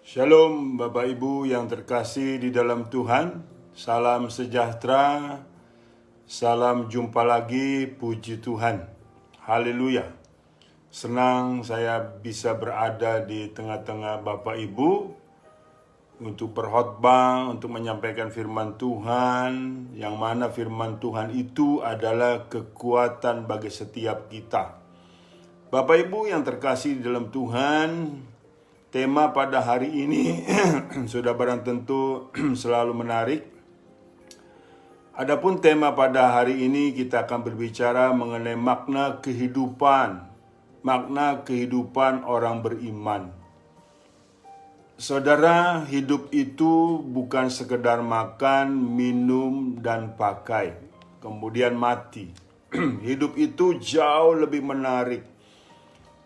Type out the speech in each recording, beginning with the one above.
Shalom Bapak Ibu yang terkasih di dalam Tuhan. Salam sejahtera, salam jumpa lagi, puji Tuhan. Haleluya. Senang saya bisa berada di tengah-tengah Bapak Ibu untuk berkhotbah, untuk menyampaikan firman Tuhan, yang mana firman Tuhan itu adalah kekuatan bagi setiap kita. Bapak Ibu yang terkasih di dalam Tuhan, tema pada hari ini sudah barang tentu selalu menarik. Adapun tema pada hari ini kita akan berbicara mengenai makna kehidupan orang beriman. Saudara, hidup itu bukan sekedar makan, minum, dan pakai, kemudian mati. Hidup itu jauh lebih menarik,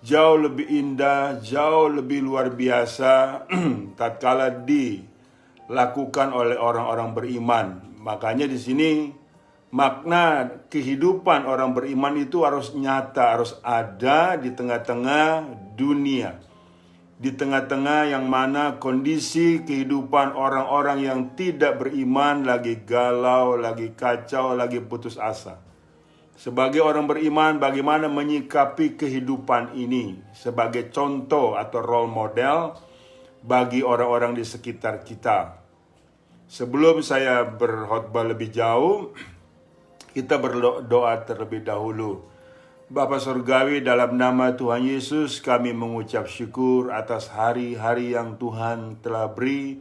jauh lebih indah, jauh lebih luar biasa tatkala dilakukan oleh orang-orang beriman. Makanya di sini makna kehidupan orang beriman itu harus nyata, harus ada di tengah-tengah dunia. Di tengah-tengah yang mana kondisi kehidupan orang-orang yang tidak beriman lagi galau, lagi kacau, lagi putus asa. Sebagai orang beriman, bagaimana menyikapi kehidupan ini sebagai contoh atau role model bagi orang-orang di sekitar kita. Sebelum saya berkhotbah lebih jauh, kita berdoa terlebih dahulu. Bapa Surgawi, dalam nama Tuhan Yesus, kami mengucap syukur atas hari-hari yang Tuhan telah beri,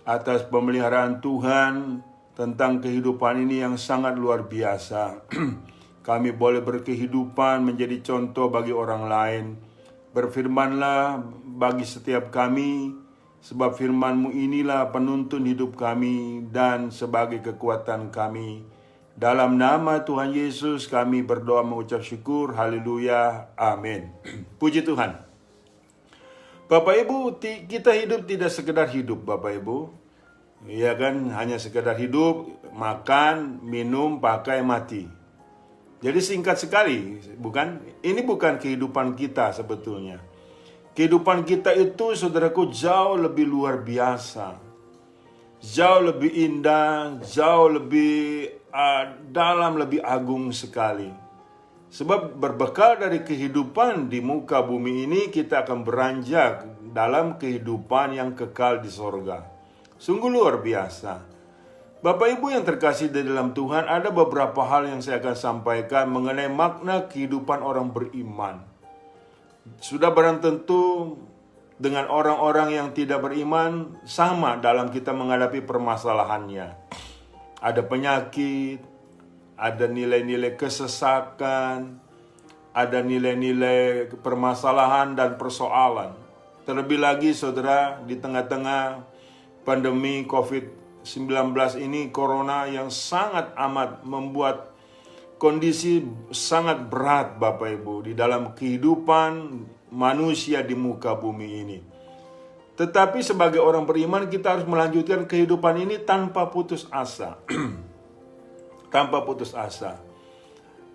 atas pemeliharaan Tuhan tentang kehidupan ini yang sangat luar biasa. Kami boleh berkehidupan menjadi contoh bagi orang lain. Berfirmanlah bagi setiap kami, sebab firman-Mu inilah penuntun hidup kami dan sebagai kekuatan kami. Dalam nama Tuhan Yesus kami berdoa mengucap syukur. Haleluya. Amin. Puji Tuhan. Bapak Ibu, kita hidup tidak sekedar hidup, Bapak Ibu. Ya kan, hanya sekedar hidup, makan, minum, pakai, mati. Jadi singkat sekali, bukan? Ini bukan kehidupan kita sebetulnya. Kehidupan kita itu, saudaraku, jauh lebih luar biasa. Jauh lebih indah, jauh lebih dalam, lebih agung sekali. Sebab berbekal dari kehidupan di muka bumi ini, kita akan beranjak dalam kehidupan yang kekal di sorga. Sungguh luar biasa. Bapak Ibu yang terkasih di dalam Tuhan, ada beberapa hal yang saya akan sampaikan mengenai makna kehidupan orang beriman. Sudah barang tentu dengan orang-orang yang tidak beriman sama dalam kita menghadapi permasalahannya. Ada penyakit, ada nilai-nilai kesesakan, ada nilai-nilai permasalahan dan persoalan. Terlebih lagi saudara, di tengah-tengah pandemi COVID-19 ini, corona yang sangat amat membuat kondisi sangat berat Bapak Ibu di dalam kehidupan manusia di muka bumi ini. Tetapi sebagai orang beriman kita harus melanjutkan kehidupan ini tanpa putus asa. Tanpa putus asa.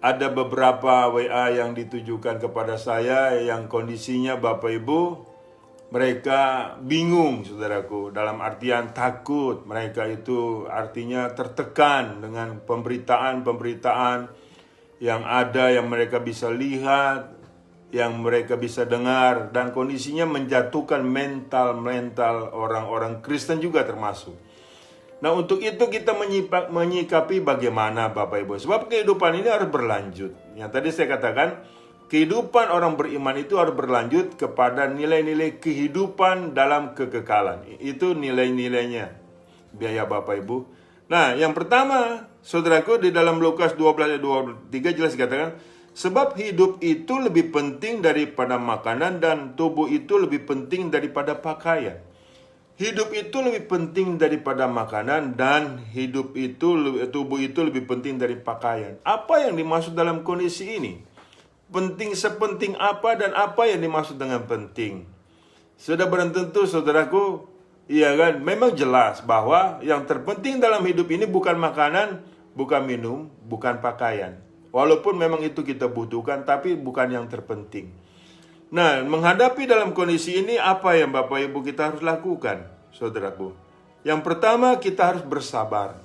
Ada beberapa WA yang ditujukan kepada saya yang kondisinya Bapak Ibu, mereka bingung saudaraku, dalam artian takut. Mereka itu artinya tertekan dengan pemberitaan-pemberitaan yang ada, yang mereka bisa lihat, yang mereka bisa dengar, dan kondisinya menjatuhkan mental orang-orang Kristen juga termasuk. Nah, untuk itu kita menyikapi bagaimana Bapak Ibu, sebab kehidupan ini harus berlanjut. Yang tadi saya katakan, kehidupan orang beriman itu harus berlanjut kepada nilai-nilai kehidupan dalam kekekalan. Itu nilai-nilainya, biaya Bapak Ibu. Nah, yang pertama, saudaraku, di dalam Lukas 12 ayat 23 jelas dikatakan, sebab hidup itu lebih penting daripada makanan dan tubuh itu lebih penting daripada pakaian. Hidup itu lebih penting daripada makanan dan tubuh itu lebih penting dari pakaian. Apa yang dimaksud dalam kondisi ini? Penting sepenting apa dan apa yang dimaksud dengan penting? Sudah barang tentu saudaraku, iya kan, memang jelas bahwa yang terpenting dalam hidup ini bukan makanan, bukan minum, bukan pakaian. Walaupun memang itu kita butuhkan, tapi bukan yang terpenting. Nah, menghadapi dalam kondisi ini apa yang Bapak Ibu kita harus lakukan, saudaraku? Yang pertama, kita harus bersabar.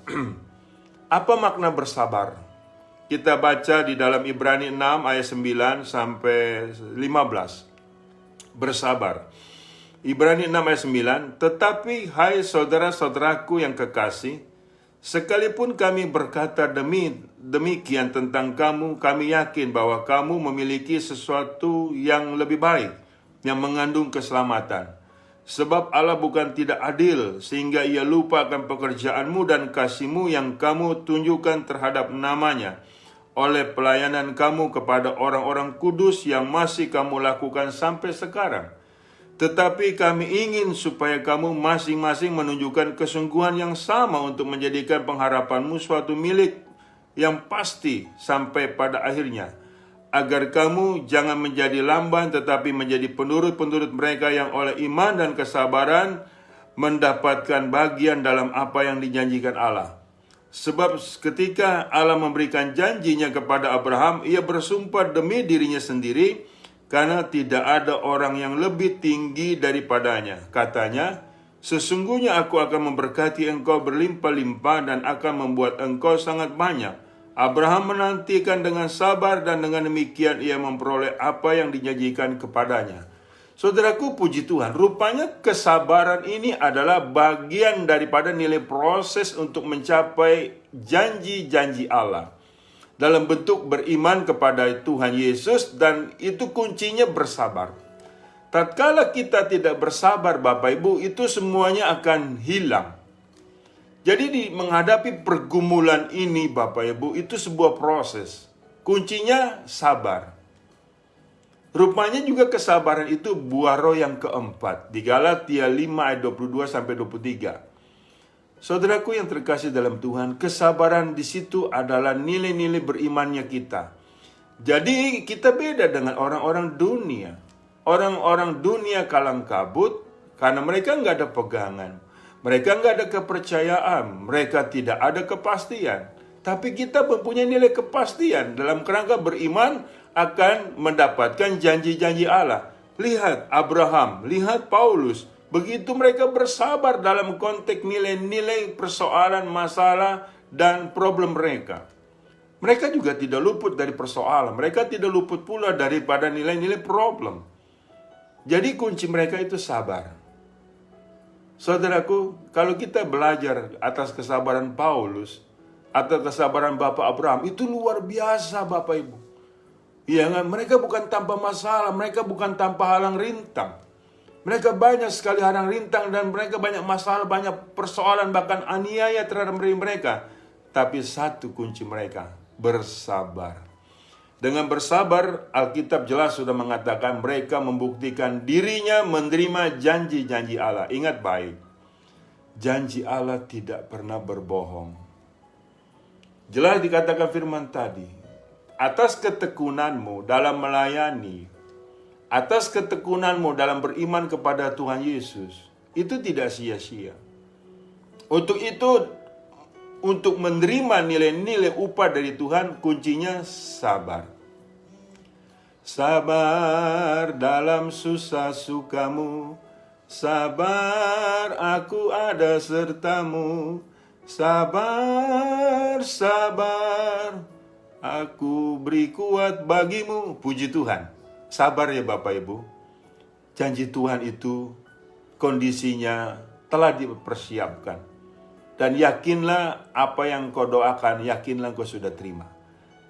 Apa makna bersabar? Kita baca di dalam Ibrani 6 ayat 9 sampai 15. Bersabar. Ibrani 6 ayat 9, tetapi hai saudara-saudaraku yang kekasih, sekalipun kami berkata demikian tentang kamu, kami yakin bahwa kamu memiliki sesuatu yang lebih baik, yang mengandung keselamatan. Sebab Allah bukan tidak adil, sehingga ia lupa akan pekerjaanmu dan kasihmu yang kamu tunjukkan terhadap namanya, oleh pelayanan kamu kepada orang-orang kudus yang masih kamu lakukan sampai sekarang. Tetapi kami ingin supaya kamu masing-masing menunjukkan kesungguhan yang sama untuk menjadikan pengharapanmu suatu milik yang pasti sampai pada akhirnya, agar kamu jangan menjadi lamban tetapi menjadi penurut-penurut mereka yang oleh iman dan kesabaran mendapatkan bagian dalam apa yang dijanjikan Allah. Sebab ketika Allah memberikan janjinya kepada Abraham, ia bersumpah demi dirinya sendiri, karena tidak ada orang yang lebih tinggi daripadanya. Katanya, sesungguhnya aku akan memberkati engkau berlimpah-limpah dan akan membuat engkau sangat banyak. Abraham menantikan dengan sabar dan dengan demikian ia memperoleh apa yang dijanjikan kepadanya. Saudaraku, puji Tuhan, rupanya kesabaran ini adalah bagian daripada nilai proses untuk mencapai janji-janji Allah dalam bentuk beriman kepada Tuhan Yesus, dan itu kuncinya bersabar. Tatkala kita tidak bersabar, Bapak Ibu, itu semuanya akan hilang. Jadi menghadapi pergumulan ini, Bapak Ibu, itu sebuah proses. Kuncinya sabar. Rupanya juga kesabaran itu buah roh yang keempat. Di Galatia 5 ayat 22 sampai 23. Saudaraku yang terkasih dalam Tuhan, kesabaran di situ adalah nilai-nilai berimannya kita. Jadi kita beda dengan orang-orang dunia. Orang-orang dunia kalang kabut karena mereka nggak ada pegangan. Mereka nggak ada kepercayaan. Mereka tidak ada kepastian. Tapi kita mempunyai nilai kepastian dalam kerangka beriman akan mendapatkan janji-janji Allah. Lihat Abraham, lihat Paulus. Begitu mereka bersabar dalam konteks nilai-nilai persoalan, masalah, dan problem mereka. Mereka juga tidak luput dari persoalan. Mereka tidak luput pula daripada nilai-nilai problem. Jadi kunci mereka itu sabar. Saudaraku, kalau kita belajar atas kesabaran Paulus, atas kesabaran Bapak Abraham, itu luar biasa Bapak Ibu. Ya, mereka bukan tanpa masalah, mereka bukan tanpa halang rintang. Mereka banyak sekali halang rintang dan mereka banyak masalah, banyak persoalan, bahkan aniaya terhadap mereka. Tapi satu kunci mereka, bersabar. Dengan bersabar, Alkitab jelas sudah mengatakan mereka membuktikan dirinya menerima janji-janji Allah. Ingat baik, janji Allah tidak pernah berbohong. Jelas dikatakan firman tadi, atas ketekunanmu dalam melayani, atas ketekunanmu dalam beriman kepada Tuhan Yesus, itu tidak sia-sia. Untuk itu, untuk menerima nilai-nilai upah dari Tuhan, kuncinya sabar. Sabar dalam susah sukamu, sabar aku ada sertamu. Sabar, sabar, aku beri kuat bagimu. Puji Tuhan. Sabar ya Bapak Ibu. Janji Tuhan itu kondisinya telah dipersiapkan. Dan yakinlah apa yang kau doakan, yakinlah kau sudah terima.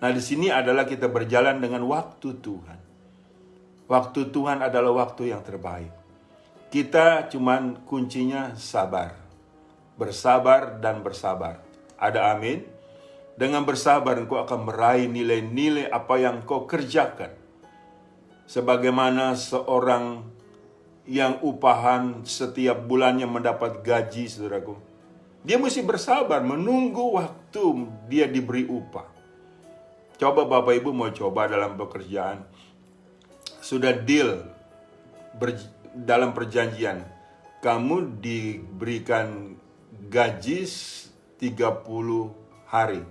Nah, di sini adalah kita berjalan dengan waktu Tuhan. Waktu Tuhan adalah waktu yang terbaik. Kita cuman kuncinya sabar. Bersabar dan bersabar. Ada amin? Dengan bersabar engkau akan meraih nilai-nilai apa yang kau kerjakan. Sebagaimana seorang yang upahan setiap bulannya mendapat gaji, saudaraku. Dia mesti bersabar menunggu waktu dia diberi upah. Coba Bapak Ibu mau coba dalam pekerjaan. Sudah deal dalam perjanjian. Kamu diberikan gaji 30 hari.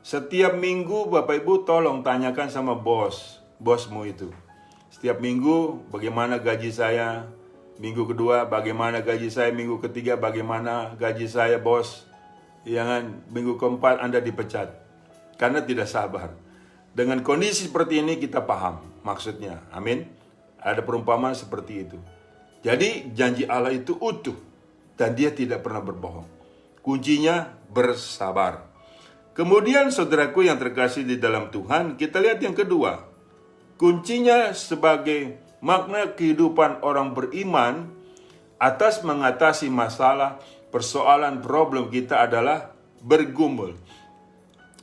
Setiap minggu Bapak Ibu tolong tanyakan sama bosmu itu. Setiap minggu, bagaimana gaji saya? Minggu kedua, bagaimana gaji saya? Minggu ketiga, bagaimana gaji saya, bos? Ya kan? Minggu keempat Anda dipecat. Karena tidak sabar. Dengan kondisi seperti ini kita paham maksudnya. Amin. Ada perumpamaan seperti itu. Jadi janji Allah itu utuh. Dan dia tidak pernah berbohong. Kuncinya bersabar. Kemudian saudaraku yang terkasih di dalam Tuhan, kita lihat yang kedua. Kuncinya sebagai makna kehidupan orang beriman atas mengatasi masalah, persoalan, problem kita adalah bergumul.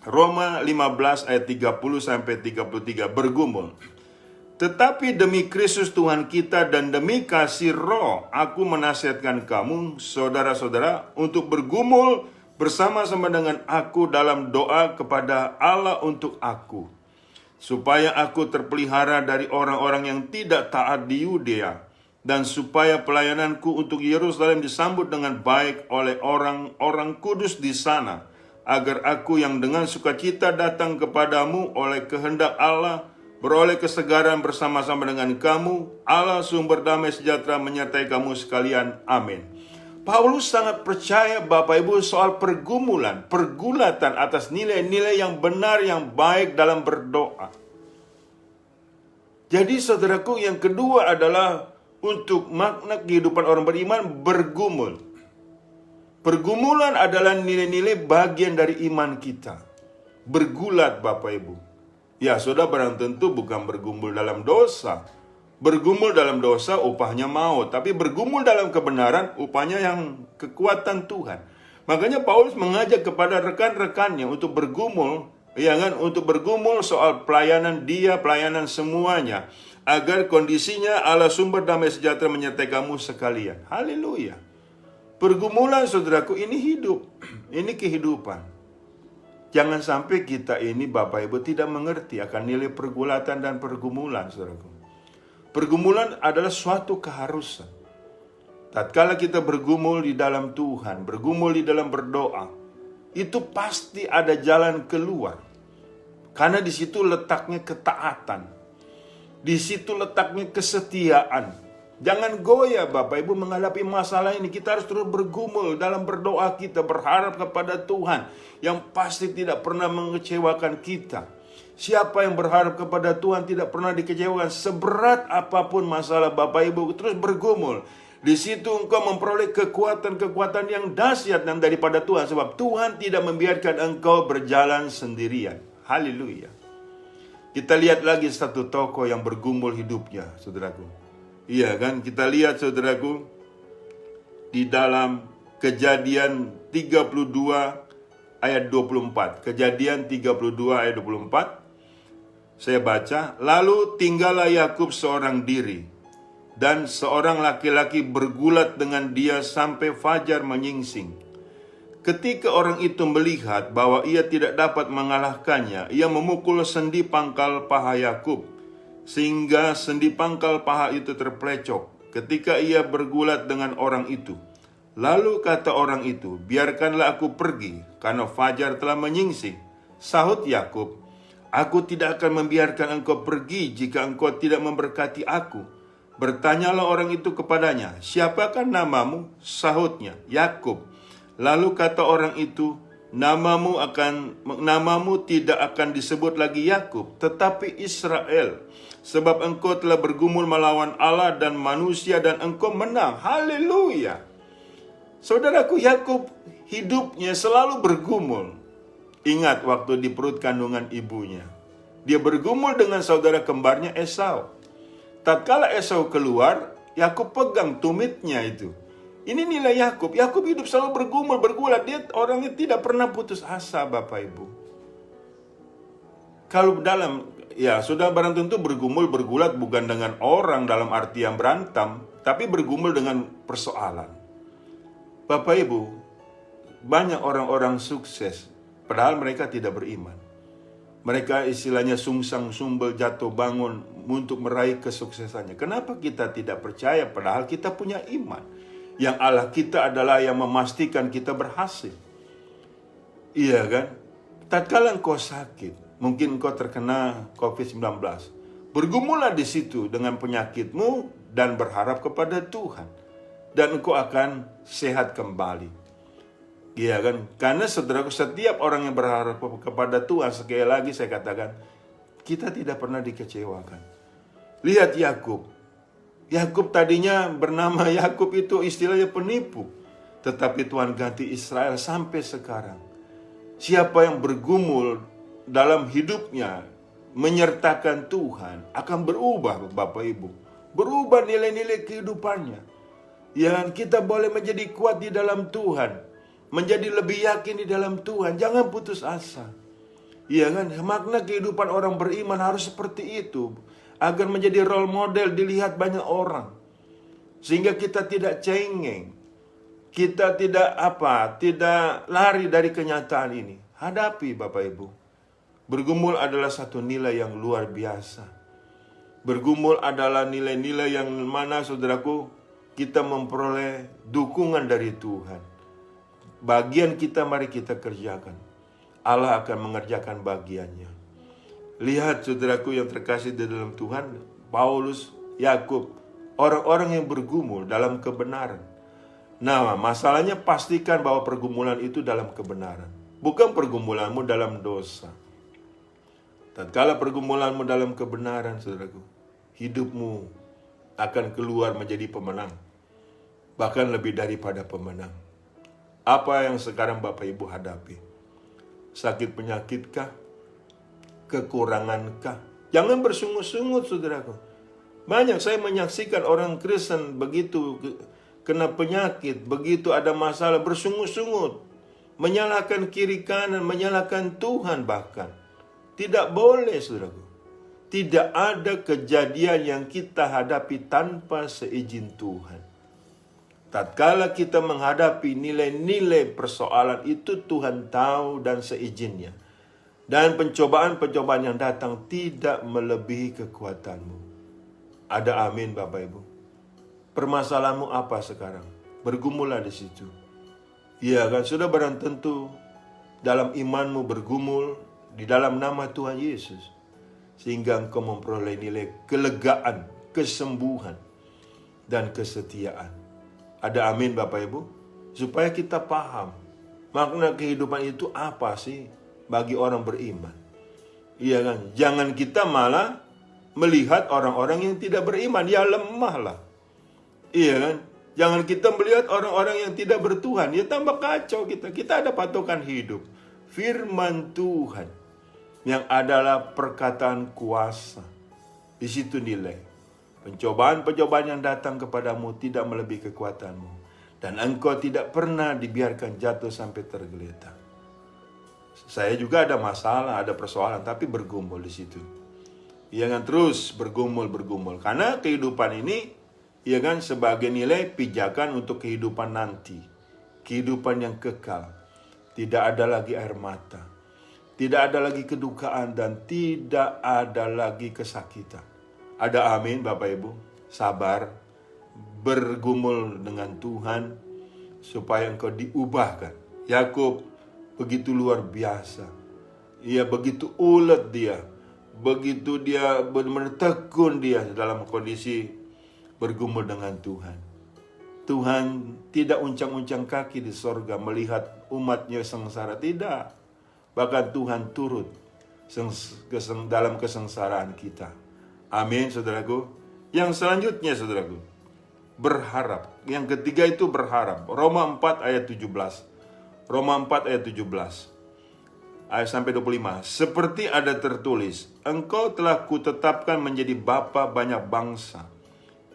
Roma 15 ayat 30-33, bergumul. Tetapi demi Kristus Tuhan kita dan demi kasih Roh, aku menasihatkan kamu, saudara-saudara, untuk bergumul bersama-sama dengan aku dalam doa kepada Allah untuk aku, supaya aku terpelihara dari orang-orang yang tidak taat di Yudea, dan supaya pelayananku untuk Yerusalem disambut dengan baik oleh orang-orang kudus di sana, agar aku yang dengan sukacita datang kepadamu oleh kehendak Allah, beroleh kesegaran bersama-sama dengan kamu. Allah sumber damai sejahtera menyertai kamu sekalian. Amin. Paulus sangat percaya Bapak Ibu soal pergumulan, pergulatan atas nilai-nilai yang benar, yang baik dalam berdoa. Jadi saudaraku, yang kedua adalah untuk makna kehidupan orang beriman, bergumul. Pergumulan adalah nilai-nilai bagian dari iman kita. Bergulat Bapak Ibu. Ya, saudara barang tentu bukan bergumul dalam dosa. Bergumul dalam dosa upahnya maut, tapi bergumul dalam kebenaran upahnya yang kekuatan Tuhan. Makanya Paulus mengajak kepada rekan-rekannya untuk bergumul, ya kan, untuk bergumul soal pelayanan dia, pelayanan semuanya, agar kondisinya Allah sumber damai sejahtera menyertai kamu sekalian. Haleluya. Pergumulan saudaraku ini hidup, ini kehidupan. Jangan sampai kita ini Bapak Ibu tidak mengerti akan nilai pergulatan dan pergumulan saudaraku. Pergumulan adalah suatu keharusan. Tatkala kita bergumul di dalam Tuhan, bergumul di dalam berdoa, itu pasti ada jalan keluar. Karena di situ letaknya ketaatan. Di situ letaknya kesetiaan. Jangan goyah Bapak Ibu menghadapi masalah ini. Kita harus terus bergumul dalam berdoa kita, berharap kepada Tuhan yang pasti tidak pernah mengecewakan kita. Siapa yang berharap kepada Tuhan tidak pernah dikecewakan. Seberat apapun masalah Bapak Ibu, terus bergumul. Di situ engkau memperoleh kekuatan-kekuatan yang dahsyat dan daripada Tuhan. Sebab Tuhan tidak membiarkan engkau berjalan sendirian. Haleluya. Kita lihat lagi satu tokoh yang bergumul hidupnya, saudaraku. Iya kan, kita lihat saudaraku, di dalam Kejadian 32 ayat 24. Kejadian 32 ayat 24. Saya baca, lalu tinggallah Yakub seorang diri, dan seorang laki-laki bergulat dengan dia sampai fajar menyingsing. Ketika orang itu melihat bahwa ia tidak dapat mengalahkannya, ia memukul sendi pangkal paha Yakub, sehingga sendi pangkal paha itu terpelecok ketika ia bergulat dengan orang itu. Lalu kata orang itu, biarkanlah aku pergi, karena fajar telah menyingsing. Sahut Yakub, aku tidak akan membiarkan engkau pergi jika engkau tidak memberkati aku. Bertanyalah orang itu kepadanya, siapakah namamu? Sahutnya, Yakub. Lalu kata orang itu, namamu tidak akan disebut lagi Yakub, tetapi Israel. Sebab engkau telah bergumul melawan Allah dan manusia dan engkau menang. Haleluya. Saudaraku, Yakub hidupnya selalu bergumul. Ingat waktu di perut kandungan ibunya. Dia bergumul dengan saudara kembarnya Esau. Tatkala Esau keluar, Yakub pegang tumitnya itu. Ini nilai Yakub. Yakub hidup selalu bergumul, bergulat. Dia orangnya tidak pernah putus asa, Bapak Ibu. Kalau dalam, ya sudah barang tentu bergumul, bergulat bukan dengan orang dalam arti yang berantem, tapi bergumul dengan persoalan. Bapak Ibu, banyak orang-orang sukses, padahal mereka tidak beriman. Mereka istilahnya sungsang sumbel jatuh bangun untuk meraih kesuksesannya. Kenapa kita tidak percaya padahal kita punya iman? Yang Allah kita adalah yang memastikan kita berhasil. Iya kan? Tatkala engkau sakit, mungkin engkau terkena COVID-19. Bergumullah di situ dengan penyakitmu dan berharap kepada Tuhan. Dan engkau akan sehat kembali. Iya kan? Karena saudaraku, setiap orang yang berharap kepada Tuhan, sekali lagi saya katakan, kita tidak pernah dikecewakan. Lihat Yakub. Yakub tadinya bernama Yakub itu istilahnya penipu. Tetapi Tuhan ganti Israel sampai sekarang. Siapa yang bergumul dalam hidupnya, menyertakan Tuhan, akan berubah Bapak Ibu. Berubah nilai-nilai kehidupannya. Ya, kita boleh menjadi kuat di dalam Tuhan. Menjadi lebih yakin di dalam Tuhan. Jangan putus asa. Iya kan? Makna kehidupan orang beriman harus seperti itu. Agar menjadi role model dilihat banyak orang. Sehingga kita tidak cengeng. Kita tidak lari dari kenyataan ini. Hadapi Bapak Ibu. Bergumul adalah satu nilai yang luar biasa. Bergumul adalah nilai-nilai yang mana saudaraku, kita memperoleh dukungan dari Tuhan. Bagian kita mari kita kerjakan. Allah akan mengerjakan bagiannya. Lihat saudaraku yang terkasih di dalam Tuhan, Paulus, Yakub, orang-orang yang bergumul dalam kebenaran. Nah, masalahnya pastikan bahwa pergumulan itu dalam kebenaran. Bukan pergumulanmu dalam dosa. Tatkala pergumulanmu dalam kebenaran, saudaraku, hidupmu akan keluar menjadi pemenang. Bahkan lebih daripada pemenang. Apa yang sekarang Bapak Ibu hadapi? Sakit penyakitkah? Kekurangankah? Jangan bersungut-sungut, saudaraku. Banyak saya menyaksikan orang Kristen begitu kena penyakit, begitu ada masalah, bersungut-sungut. Menyalahkan kiri kanan, menyalahkan Tuhan bahkan. Tidak boleh, saudaraku. Tidak ada kejadian yang kita hadapi tanpa seizin Tuhan. Tatkala kita menghadapi nilai-nilai persoalan itu, Tuhan tahu dan seizinnya. Dan pencobaan-pencobaan yang datang tidak melebihi kekuatanmu. Ada amin Bapak Ibu. Permasalahanmu apa sekarang? Bergumullah di situ. Iya kan, sudah barang tentu dalam imanmu bergumul di dalam nama Tuhan Yesus. Sehingga engkau memperoleh nilai kelegaan, kesembuhan, dan kesetiaan. Ada amin Bapak Ibu? Supaya kita paham makna kehidupan itu apa sih bagi orang beriman. Iya kan? Jangan kita malah melihat orang-orang yang tidak beriman, ya lemahlah. Iya kan? Jangan kita melihat orang-orang yang tidak bertuhan, ya tambah kacau kita. Kita ada patokan hidup. Firman Tuhan yang adalah perkataan kuasa. Di situ nilai. Pencobaan-pencobaan yang datang kepadamu tidak melebihi kekuatanmu. Dan engkau tidak pernah dibiarkan jatuh sampai tergeletak. Saya juga ada masalah, ada persoalan, tapi bergumul di situ. Jangan terus bergumul. Karena kehidupan ini, ya kan, sebagai nilai pijakan untuk kehidupan nanti. Kehidupan yang kekal. Tidak ada lagi air mata. Tidak ada lagi kedukaan dan tidak ada lagi kesakitan. Ada amin Bapak Ibu. Sabar. Bergumul dengan Tuhan. Supaya engkau diubahkan. Yakub begitu luar biasa. Ia begitu ulet dia. Begitu dia benar-benar tekun dia dalam kondisi bergumul dengan Tuhan. Tuhan tidak uncang-uncang kaki di sorga melihat umatnya sengsara. Tidak. Bahkan Tuhan turut dalam kesengsaraan kita. Amin saudaraku. Yang selanjutnya saudaraku, berharap. Yang ketiga itu berharap. Roma 4 ayat 17. Roma 4 ayat 17 ayat sampai 25. Seperti ada tertulis, engkau telah kutetapkan menjadi bapa banyak bangsa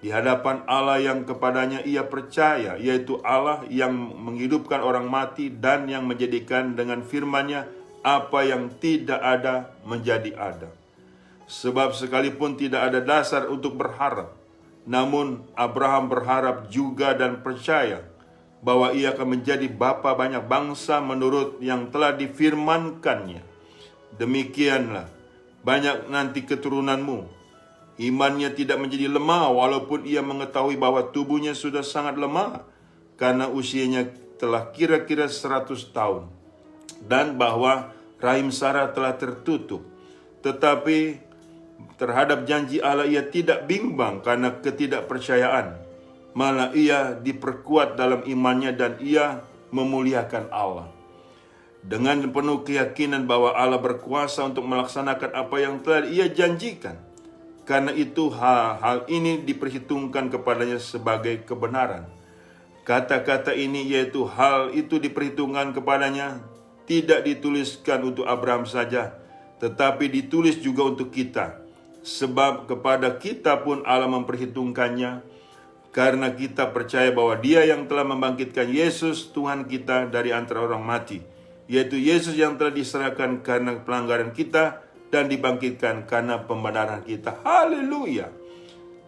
di hadapan Allah yang kepadanya ia percaya, yaitu Allah yang menghidupkan orang mati dan yang menjadikan dengan firman-Nya apa yang tidak ada menjadi ada. Sebab sekalipun tidak ada dasar untuk berharap, namun Abraham berharap juga dan percaya bahwa ia akan menjadi bapa banyak bangsa menurut yang telah difirmankannya. Demikianlah banyak nanti keturunanmu. Imannya tidak menjadi lemah walaupun ia mengetahui bahwa tubuhnya sudah sangat lemah karena usianya telah kira-kira 100 tahun dan bahwa rahim Sarah telah tertutup. Tetapi Terhadap janji Allah ia tidak bimbang karena ketidakpercayaan, malah ia diperkuat dalam imannya dan ia memuliakan Allah. Dengan penuh keyakinan bahwa Allah berkuasa untuk melaksanakan apa yang telah ia janjikan. Karena itu hal ini diperhitungkan kepadanya sebagai kebenaran. Kata-kata ini yaitu hal itu diperhitungkan kepadanya tidak dituliskan untuk Abraham saja, tetapi ditulis juga untuk kita. Sebab kepada kita pun Allah memperhitungkannya, karena kita percaya bahwa Dia yang telah membangkitkan Yesus Tuhan kita dari antara orang mati, yaitu Yesus yang telah diserahkan karena pelanggaran kita dan dibangkitkan karena pembenaran kita. Haleluya.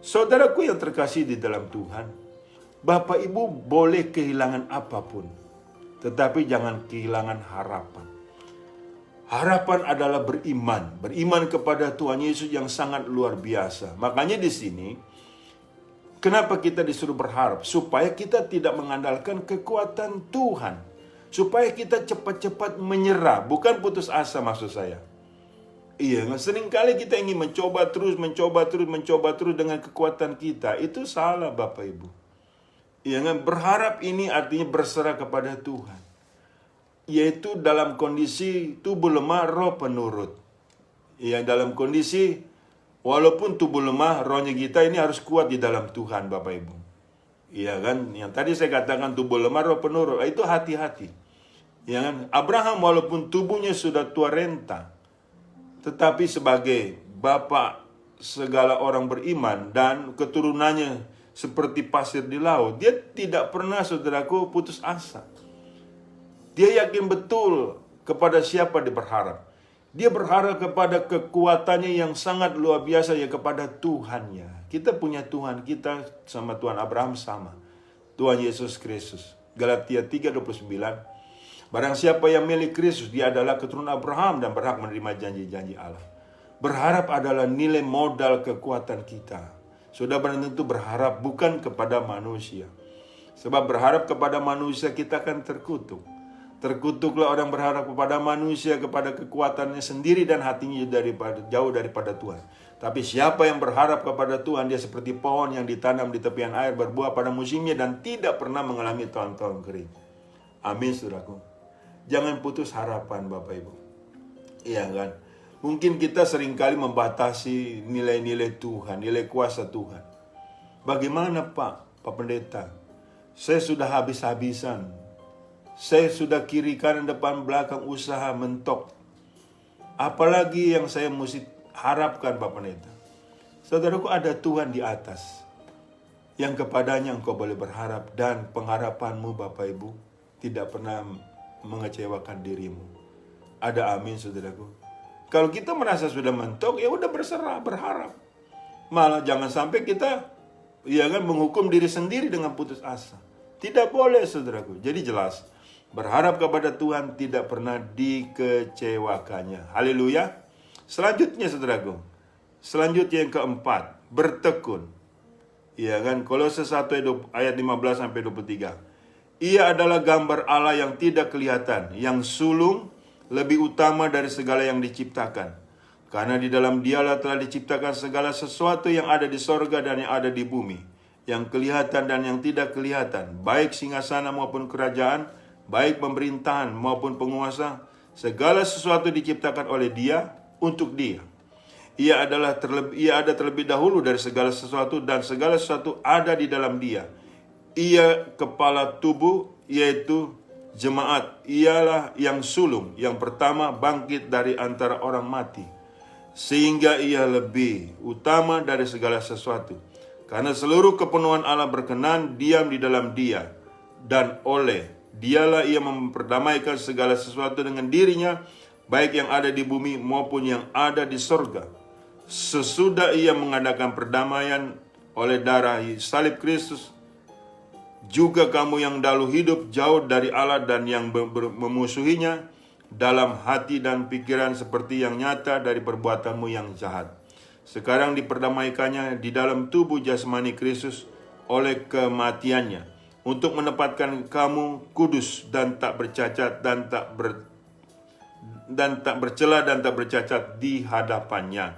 Saudaraku yang terkasih di dalam Tuhan, Bapak Ibu boleh kehilangan apapun, tetapi jangan kehilangan harapan. Harapan adalah beriman kepada Tuhan Yesus yang sangat luar biasa. Makanya di sini, kenapa kita disuruh berharap? Supaya kita tidak mengandalkan kekuatan Tuhan. Supaya kita cepat-cepat menyerah, bukan putus asa maksud saya. Iya, seringkali kita ingin mencoba terus dengan kekuatan kita. Itu salah Bapak Ibu. Iya, berharap ini artinya berserah kepada Tuhan. Yaitu dalam kondisi tubuh lemah, roh penurut. Iya, dalam kondisi walaupun tubuh lemah, rohnya kita ini harus kuat di dalam Tuhan Bapak Ibu. Iya kan, yang tadi saya katakan tubuh lemah, roh penurut, itu hati-hati. Ya kan, Abraham walaupun tubuhnya sudah tua renta, tetapi sebagai bapak segala orang beriman dan keturunannya seperti pasir di laut, dia tidak pernah, saudaraku, putus asa. Dia yakin betul kepada siapa dia berharap. Dia berharap kepada kekuatannya yang sangat luar biasa, ya kepada Tuhannya. Kita punya Tuhan, kita sama Tuhan Abraham sama. Tuhan Yesus Kristus. Galatia 3:29. Barang siapa yang milik Kristus, dia adalah keturunan Abraham dan berhak menerima janji-janji Allah. Berharap adalah nilai modal kekuatan kita. Sudah benar tentu berharap bukan kepada manusia. Sebab berharap kepada manusia kita akan terkutuk. Terkutuklah orang berharap kepada manusia, kepada kekuatannya sendiri dan hatinya jauh daripada Tuhan. Tapi siapa yang berharap kepada Tuhan, dia seperti pohon yang ditanam di tepian air, berbuah pada musimnya dan tidak pernah mengalami tahun-tahun kering. Amin, saudaraku. Jangan putus harapan Bapak Ibu. Iya kan? Mungkin kita seringkali membatasi nilai-nilai Tuhan, nilai kuasa Tuhan. Bagaimana Pak Pendeta? Saya sudah habis-habisan. Saya sudah kiri kanan depan belakang usaha mentok. Apalagi yang saya mesti harapkan Pak Pendeta? Saudaraku, ada Tuhan di atas, yang kepadanya engkau boleh berharap, dan pengharapanmu Bapak Ibu tidak pernah mengecewakan dirimu. Ada amin, saudaraku. Kalau kita merasa sudah mentok, ya udah berserah, berharap. Malah jangan sampai kita menghukum diri sendiri dengan putus asa. Tidak boleh, saudaraku. Jadi jelas, berharap kepada Tuhan tidak pernah dikecewakannya. Haleluya. Selanjutnya, saudaraku. Selanjutnya yang keempat, bertekun. Iya kan? Kolose 1 ayat 15 sampai 23. Ia adalah gambar Allah yang tidak kelihatan, yang sulung, lebih utama dari segala yang diciptakan. Karena di dalam Dialah telah diciptakan segala sesuatu yang ada di sorga dan yang ada di bumi, yang kelihatan dan yang tidak kelihatan, baik singgasana maupun kerajaan, baik pemerintahan maupun penguasa, segala sesuatu diciptakan oleh Dia, untuk Dia. Ia ada terlebih dahulu dari segala sesuatu, dan segala sesuatu ada di dalam Dia. Ia kepala tubuh, yaitu jemaat. Ialah yang sulung, yang pertama bangkit dari antara orang mati, sehingga ia lebih utama dari segala sesuatu. Karena seluruh kepenuhan Allah berkenan diam di dalam Dia, dan oleh Dialah ia memperdamaikan segala sesuatu dengan dirinya, baik yang ada di bumi maupun yang ada di sorga. Sesudah ia mengadakan perdamaian oleh darah salib Kristus, juga kamu yang dahulu hidup jauh dari Allah dan yang memusuhinya dalam hati dan pikiran seperti yang nyata dari perbuatanmu yang jahat, sekarang diperdamaikannya di dalam tubuh jasmani Kristus oleh kematiannya, untuk menempatkan kamu kudus dan tak bercacat dan tak bercela dan tak bercacat di hadapannya.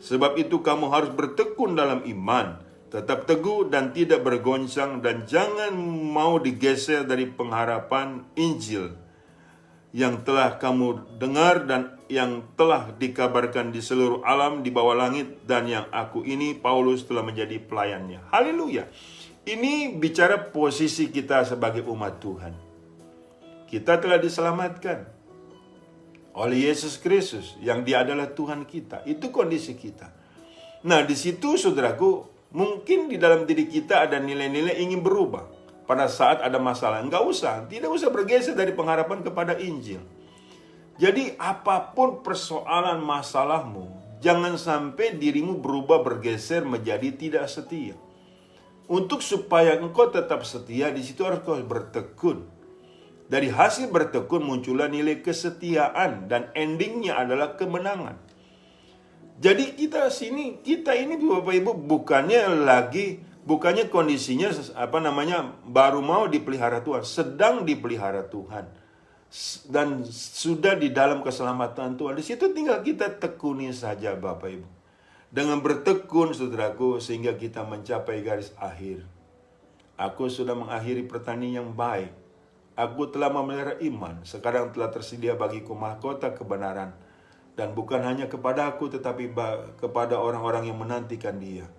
Sebab itu kamu harus bertekun dalam iman, tetap teguh dan tidak bergoncang, dan jangan mau digeser dari pengharapan Injil yang telah kamu dengar dan yang telah dikabarkan di seluruh alam di bawah langit, dan yang aku ini, Paulus, telah menjadi pelayannya. Haleluya. Ini bicara posisi kita sebagai umat Tuhan. Kita telah diselamatkan oleh Yesus Kristus, yang Dia adalah Tuhan kita. Itu kondisi kita. Nah, di situ saudaraku, mungkin di dalam diri kita ada nilai-nilai ingin berubah. Pada saat ada masalah, tidak usah bergeser dari pengharapan kepada Injil. Jadi apapun persoalan masalahmu, jangan sampai dirimu berubah bergeser menjadi tidak setia. Untuk supaya engkau tetap setia, di situ harus kau bertekun. Dari hasil bertekun muncullah nilai kesetiaan, dan endingnya adalah kemenangan. Jadi kita ini Bapak Ibu bukannya kondisinya baru mau dipelihara Tuhan, sedang dipelihara Tuhan, dan sudah di dalam keselamatan Tuhan. Di situ tinggal kita tekuni saja Bapak Ibu, dengan bertekun saudaraku, sehingga kita mencapai garis akhir. Aku sudah mengakhiri pertandingan yang baik. Aku telah memelihara iman. Sekarang telah tersedia bagiku mahkota kebenaran. Dan bukan hanya kepada aku, tetapi kepada orang-orang yang menantikan Dia.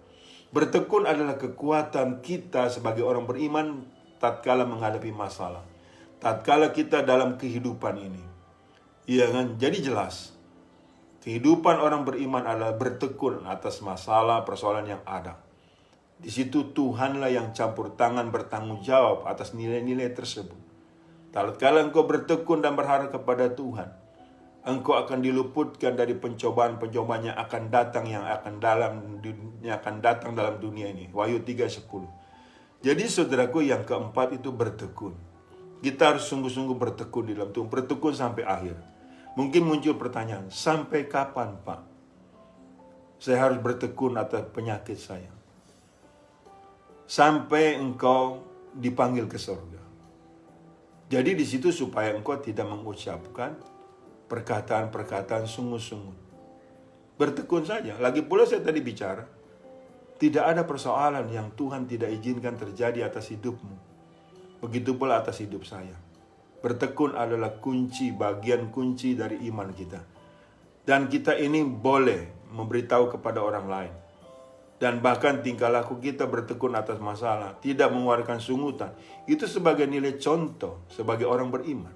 Bertekun adalah kekuatan kita sebagai orang beriman tatkala menghadapi masalah, tatkala kita dalam kehidupan ini. Iya kan? Jadi jelas, kehidupan orang beriman adalah bertekun atas masalah persoalan yang ada. Di situ Tuhanlah yang campur tangan bertanggung jawab atas nilai-nilai tersebut. Tatkala engkau bertekun dan berharap kepada Tuhan, engkau akan diluputkan dari pencobaan-pencobaan yang akan datang dalam dunia ini. Wahyu 3:10. Jadi saudaraku, yang keempat itu bertekun. Kita harus sungguh-sungguh bertekun di dalam Tuhan, bertekun sampai akhir. Mungkin muncul pertanyaan, sampai kapan Pak saya harus bertekun atas penyakit saya? Sampai engkau dipanggil ke surga. Jadi di situ supaya engkau tidak mengucapkan perkataan-perkataan sungguh-sungguh. Bertekun saja. Lagi pula saya tadi bicara, tidak ada persoalan yang Tuhan tidak izinkan terjadi atas hidupmu. Begitu pula atas hidup saya. Bertekun adalah bagian kunci dari iman kita. Dan kita ini boleh memberitahu kepada orang lain. Dan bahkan tingkah laku kita bertekun atas masalah, tidak mengeluarkan sungutan. Itu sebagai nilai contoh sebagai orang beriman.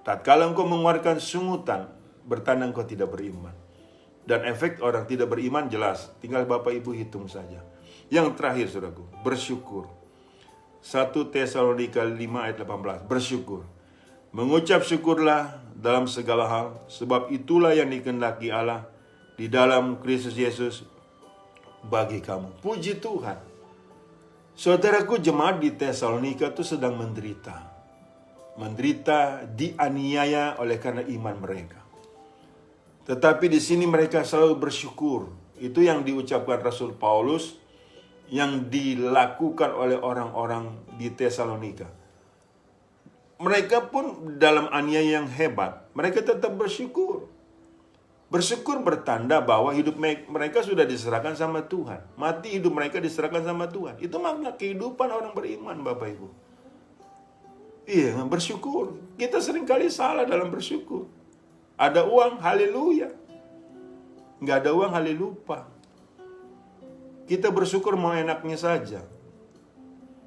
Tatkala engkau mengeluarkan sungutan, bertanda engkau tidak beriman. Dan efek orang tidak beriman jelas, tinggal Bapak Ibu hitung saja. Yang terakhir saudaraku, bersyukur. 1 Tesalonika 5 ayat 18, bersyukur. Mengucap syukurlah dalam segala hal, sebab itulah yang dikehendaki Allah di dalam Kristus Yesus bagi kamu. Puji Tuhan. Saudaraku, jemaat di Tesalonika itu sedang menderita. Dianiaya oleh karena iman mereka. Tetapi di sini mereka selalu bersyukur. Itu yang diucapkan Rasul Paulus, yang dilakukan oleh orang-orang di Tesalonika. Mereka pun dalam aniaya yang hebat, mereka tetap bersyukur. Bersyukur bertanda bahwa hidup mereka sudah diserahkan sama Tuhan. Mati hidup mereka diserahkan sama Tuhan. Itu makna kehidupan orang beriman, Bapak Ibu. Iya, bersyukur. Kita seringkali salah dalam bersyukur. Ada uang, haleluya. Nggak ada uang, haleluya. Kita bersyukur mau enaknya saja.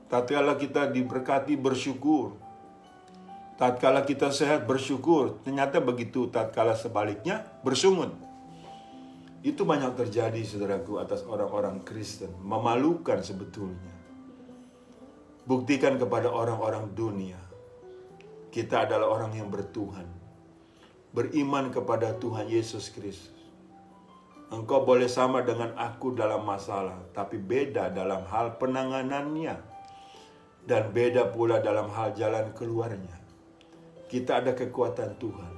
Tatkala kita diberkati, bersyukur. Tatkala kita sehat, bersyukur. Ternyata begitu tatkala sebaliknya, bersungut. Itu banyak terjadi, saudaraku, atas orang-orang Kristen. Memalukan sebetulnya. Buktikan kepada orang-orang dunia. Kita adalah orang yang bertuhan. Beriman kepada Tuhan Yesus Kristus. Engkau boleh sama dengan aku dalam masalah, tapi beda dalam hal penanganannya. Dan beda pula dalam hal jalan keluarnya. Kita ada kekuatan Tuhan.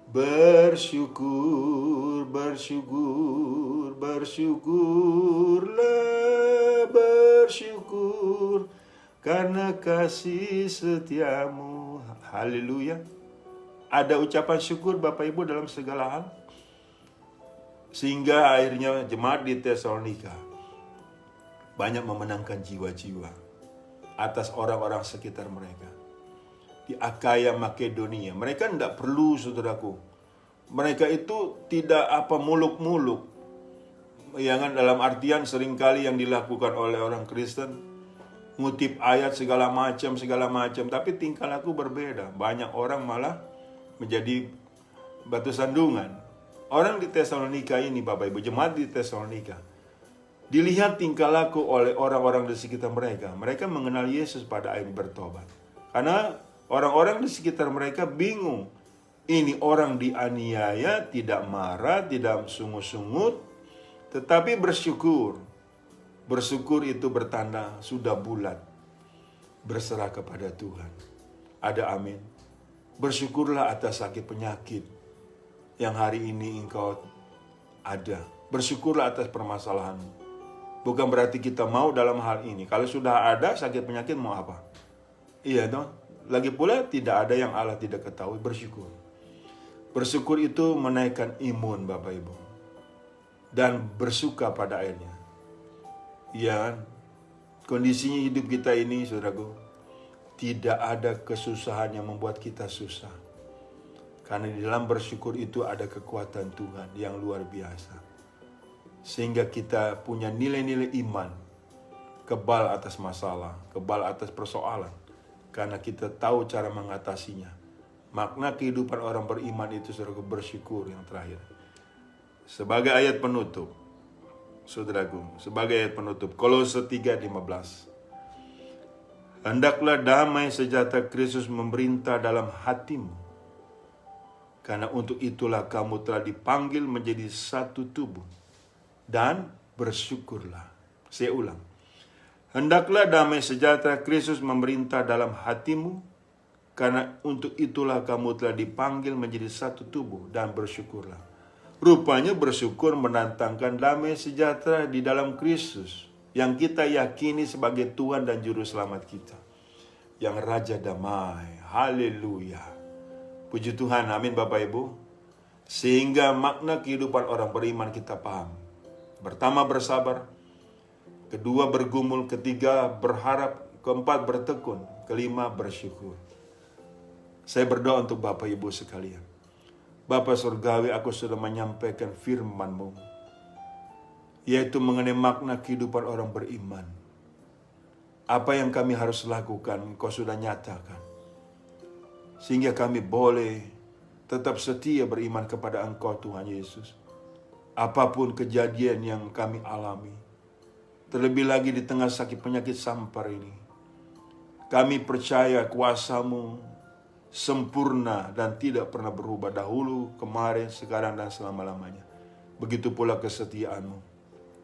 Bersyukur, bersyukur, bersyukurlah, bersyukur, karena kasih setiamu. Haleluya. Ada ucapan syukur Bapak Ibu dalam segala hal. Sehingga akhirnya jemaat di Tesalonika banyak memenangkan jiwa-jiwa atas orang-orang sekitar mereka. Di Akaya, Makedonia, mereka tidak perlu, saudaraku. Mereka itu tidak muluk-muluk. Ya kan, dalam artian seringkali yang dilakukan oleh orang Kristen, ngutip ayat segala macam, tapi tingkah laku berbeda. Banyak orang malah menjadi batu sandungan. Orang di Tesalonika ini, Bapak Ibu, jemaat di Tesalonika, dilihat tingkah laku oleh orang-orang di sekitar mereka. Mereka mengenal Yesus pada akhirnya bertobat. Karena orang-orang di sekitar mereka bingung. Ini orang dianiaya, tidak marah, tidak sungut-sungut, tetapi bersyukur. Bersyukur itu bertanda sudah bulat. Berserah kepada Tuhan. Ada amin. Bersyukurlah atas sakit penyakit yang hari ini engkau ada. Bersyukurlah atas permasalahanmu. Bukan berarti kita mau dalam hal ini. Kalau sudah ada sakit penyakit mau apa? Iya dong. Lagi pula tidak ada yang Allah tidak ketahui. Bersyukur. Bersyukur itu menaikkan imun, Bapak Ibu. Dan bersuka pada akhirnya. Ya, kondisinya hidup kita ini, saudaraku, tidak ada kesusahan yang membuat kita susah. Karena di dalam bersyukur itu ada kekuatan Tuhan yang luar biasa. Sehingga kita punya nilai-nilai iman. Kebal atas masalah, kebal atas persoalan. Karena kita tahu cara mengatasinya. Makna kehidupan orang beriman itu saudaraku bersyukur yang terakhir. Sebagai ayat penutup, saudaraku, sebagai ayat penutup, Kolose 3:15. Hendaklah damai sejahtera Kristus memerintah dalam hatimu. Karena untuk itulah kamu telah dipanggil menjadi satu tubuh. Dan bersyukurlah. Saya ulang. Hendaklah damai sejahtera Kristus memerintah dalam hatimu. Karena untuk itulah kamu telah dipanggil menjadi satu tubuh. Dan bersyukurlah. Rupanya bersyukur mendatangkan damai sejahtera di dalam Kristus. Yang kita yakini sebagai Tuhan dan Juru Selamat kita. Yang Raja Damai. Haleluya. Puji Tuhan, amin Bapak Ibu. Sehingga makna kehidupan orang beriman kita paham. Pertama bersabar, kedua bergumul, ketiga berharap, keempat bertekun, kelima bersyukur. Saya berdoa untuk Bapak Ibu sekalian. Bapa Surgawi, aku sudah menyampaikan firman-Mu, yaitu mengenai makna kehidupan orang beriman. Apa yang kami harus lakukan, Engkau sudah nyatakan. Sehingga kami boleh tetap setia beriman kepada Engkau Tuhan Yesus. Apapun kejadian yang kami alami. Terlebih lagi di tengah sakit penyakit sampar ini. Kami percaya kuasa-Mu sempurna dan tidak pernah berubah dahulu, kemarin, sekarang, dan selama-lamanya. Begitu pula kesetiaan-Mu.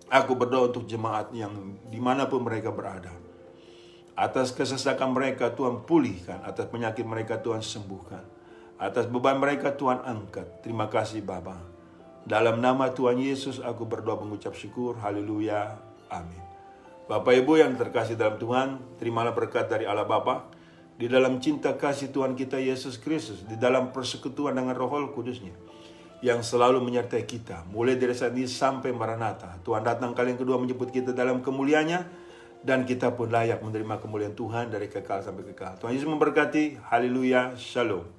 Aku berdoa untuk jemaat yang dimanapun mereka berada. Atas kesesakan mereka Tuhan pulihkan. Atas penyakit mereka Tuhan sembuhkan. Atas beban mereka Tuhan angkat. Terima kasih Bapa. Dalam nama Tuhan Yesus aku berdoa mengucap syukur. Haleluya. Amin. Bapak Ibu yang terkasih dalam Tuhan, terimalah berkat dari Allah Bapa. Di dalam cinta kasih Tuhan kita Yesus Kristus. Di dalam persekutuan dengan Roh Kudus-Nya. Yang selalu menyertai kita. Mulai dari saat ini sampai Maranatha. Tuhan datang kali yang kedua menjemput kita dalam kemuliaan-Nya. Dan kita pun layak menerima kemuliaan Tuhan dari kekal sampai kekal. Tuhan Yesus memberkati. Haleluya. Shalom.